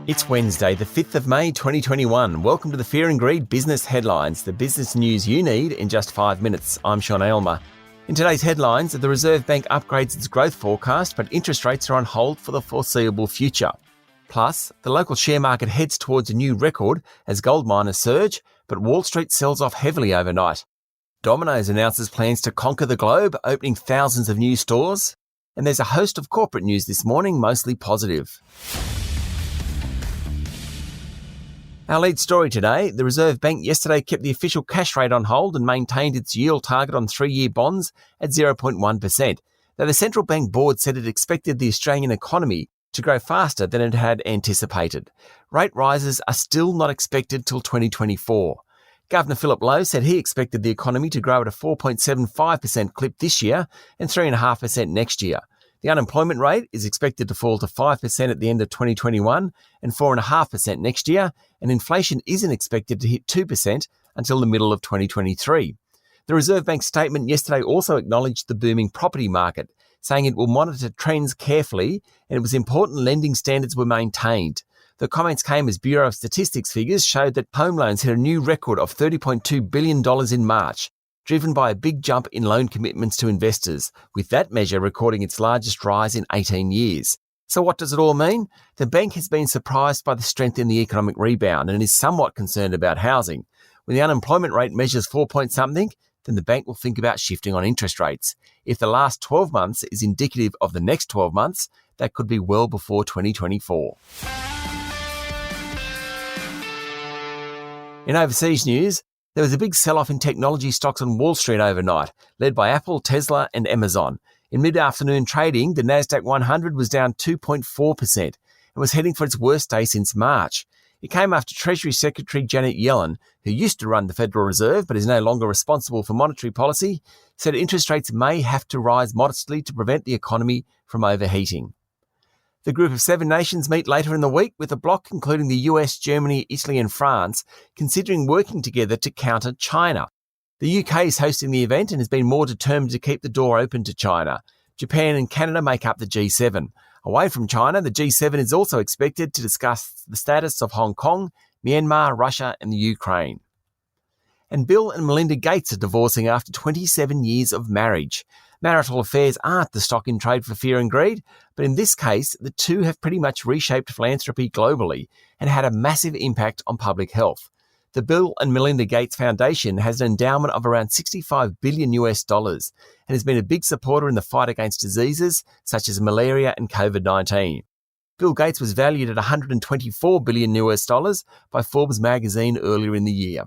It's Wednesday, the 5th of May 2021. Welcome to the Fear and Greed Business Headlines, the business news you need in just 5 minutes. I'm Sean Aylmer. In today's headlines, the Reserve Bank upgrades its growth forecast, but interest rates are on hold for the foreseeable future. Plus, the local share market heads towards a new record as gold miners surge, but Wall Street sells off heavily overnight. Domino's announces plans to conquer the globe, opening thousands of new stores. And there's a host of corporate news this morning, mostly positive. Our lead story today, the Reserve Bank yesterday kept the official cash rate on hold and maintained its yield target on 3-year bonds at 0.1%, though the Central Bank Board said it expected the Australian economy to grow faster than it had anticipated. Rate rises are still not expected till 2024. Governor Philip Lowe said he expected the economy to grow at a 4.75% clip this year and 3.5% next year. The unemployment rate is expected to fall to 5% at the end of 2021 and 4.5% next year, and inflation isn't expected to hit 2% until the middle of 2023. The Reserve Bank statement yesterday also acknowledged the booming property market, saying it will monitor trends carefully and it was important lending standards were maintained. The comments came as Bureau of Statistics figures showed that home loans hit a new record of $30.2 billion in March, driven by a big jump in loan commitments to investors, with that measure recording its largest rise in 18 years. So what does it all mean? The bank has been surprised by the strength in the economic rebound and is somewhat concerned about housing. When the unemployment rate measures 4-point-something, then the bank will think about shifting on interest rates. If the last 12 months is indicative of the next 12 months, that could be well before 2024. In overseas news, there was a big sell-off in technology stocks on Wall Street overnight, led by Apple, Tesla and Amazon. In mid-afternoon trading, the Nasdaq 100 was down 2.4% and was heading for its worst day since March. It came after Treasury Secretary Janet Yellen, who used to run the Federal Reserve but is no longer responsible for monetary policy, said interest rates may have to rise modestly to prevent the economy from overheating. The Group of 7 nations meet later in the week, with a bloc including the US, Germany, Italy and France considering working together to counter China. The UK is hosting the event and has been more determined to keep the door open to China. Japan and Canada make up the G7. Away from China, the G7 is also expected to discuss the status of Hong Kong, Myanmar, Russia and the Ukraine. And Bill and Melinda Gates are divorcing after 27 years of marriage. Marital affairs aren't the stock in trade for fear and greed, but in this case, the two have pretty much reshaped philanthropy globally and had a massive impact on public health. The Bill and Melinda Gates Foundation has an endowment of around $65 billion and has been a big supporter in the fight against diseases such as malaria and COVID-19. Bill Gates was valued at $124 billion by Forbes magazine earlier in the year.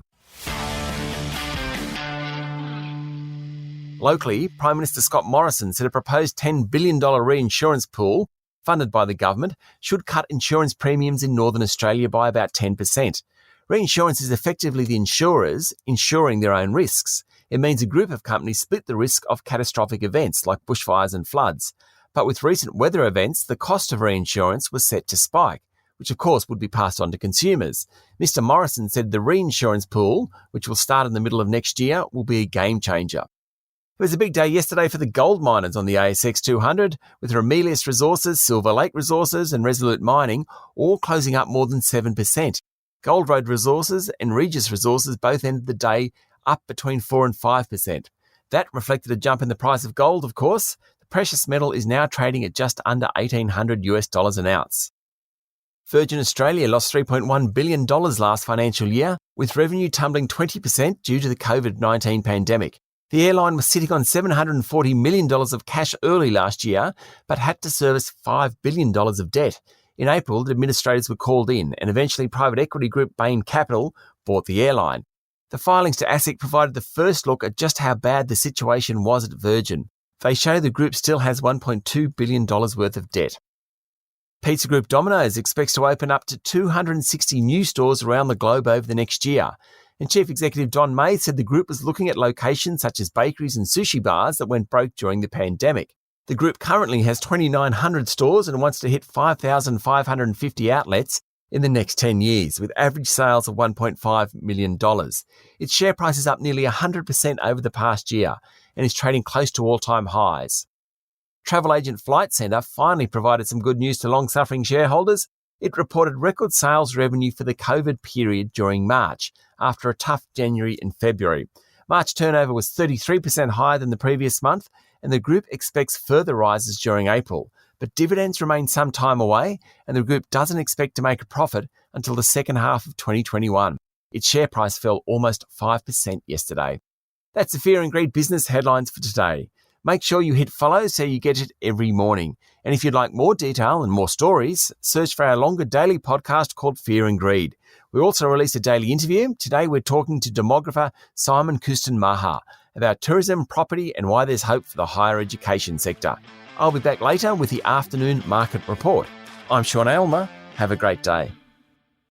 Locally, Prime Minister Scott Morrison said a proposed $10 billion reinsurance pool, funded by the government, should cut insurance premiums in Northern Australia by about 10%. Reinsurance is effectively the insurers insuring their own risks. It means a group of companies split the risk of catastrophic events like bushfires and floods. But with recent weather events, the cost of reinsurance was set to spike, which of course would be passed on to consumers. Mr Morrison said the reinsurance pool, which will start in the middle of next year, will be a game changer. It was a big day yesterday for the gold miners on the ASX 200, with Ramelius Resources, Silver Lake Resources and Resolute Mining all closing up more than 7%. Gold Road Resources and Regis Resources both ended the day up between 4 and 5%. That reflected a jump in the price of gold, of course. The precious metal is now trading at just under $1,800 an ounce. Virgin Australia lost $3.1 billion last financial year, with revenue tumbling 20% due to the COVID-19 pandemic. The airline was sitting on $740 million of cash early last year, but had to service $5 billion of debt. In April, the administrators were called in, and eventually private equity group Bain Capital bought the airline. The filings to ASIC provided the first look at just how bad the situation was at Virgin. They show the group still has $1.2 billion worth of debt. Pizza Group Domino's expects to open up to 260 new stores around the globe over the next year. And Chief Executive Don May said the group was looking at locations such as bakeries and sushi bars that went broke during the pandemic. The group currently has 2,900 stores and wants to hit 5,550 outlets in the next 10 years, with average sales of $1.5 million. Its share price is up nearly 100% over the past year and is trading close to all-time highs. Travel agent Flight Centre finally provided some good news to long-suffering shareholders. It reported record sales revenue for the COVID period during March, after a tough January and February. March turnover was 33% higher than the previous month, and the group expects further rises during April. But dividends remain some time away, and the group doesn't expect to make a profit until the second half of 2021. Its share price fell almost 5% yesterday. That's the Fear and Greed business headlines for today. Make sure you hit follow so you get it every morning. And if you'd like more detail and more stories, search for our longer daily podcast called Fear and Greed. We also released a daily interview. Today we're talking to demographer Simon Kusten-Maha about tourism, property and why there's hope for the higher education sector. I'll be back later with the afternoon market report. I'm Sean Aylmer. Have a great day.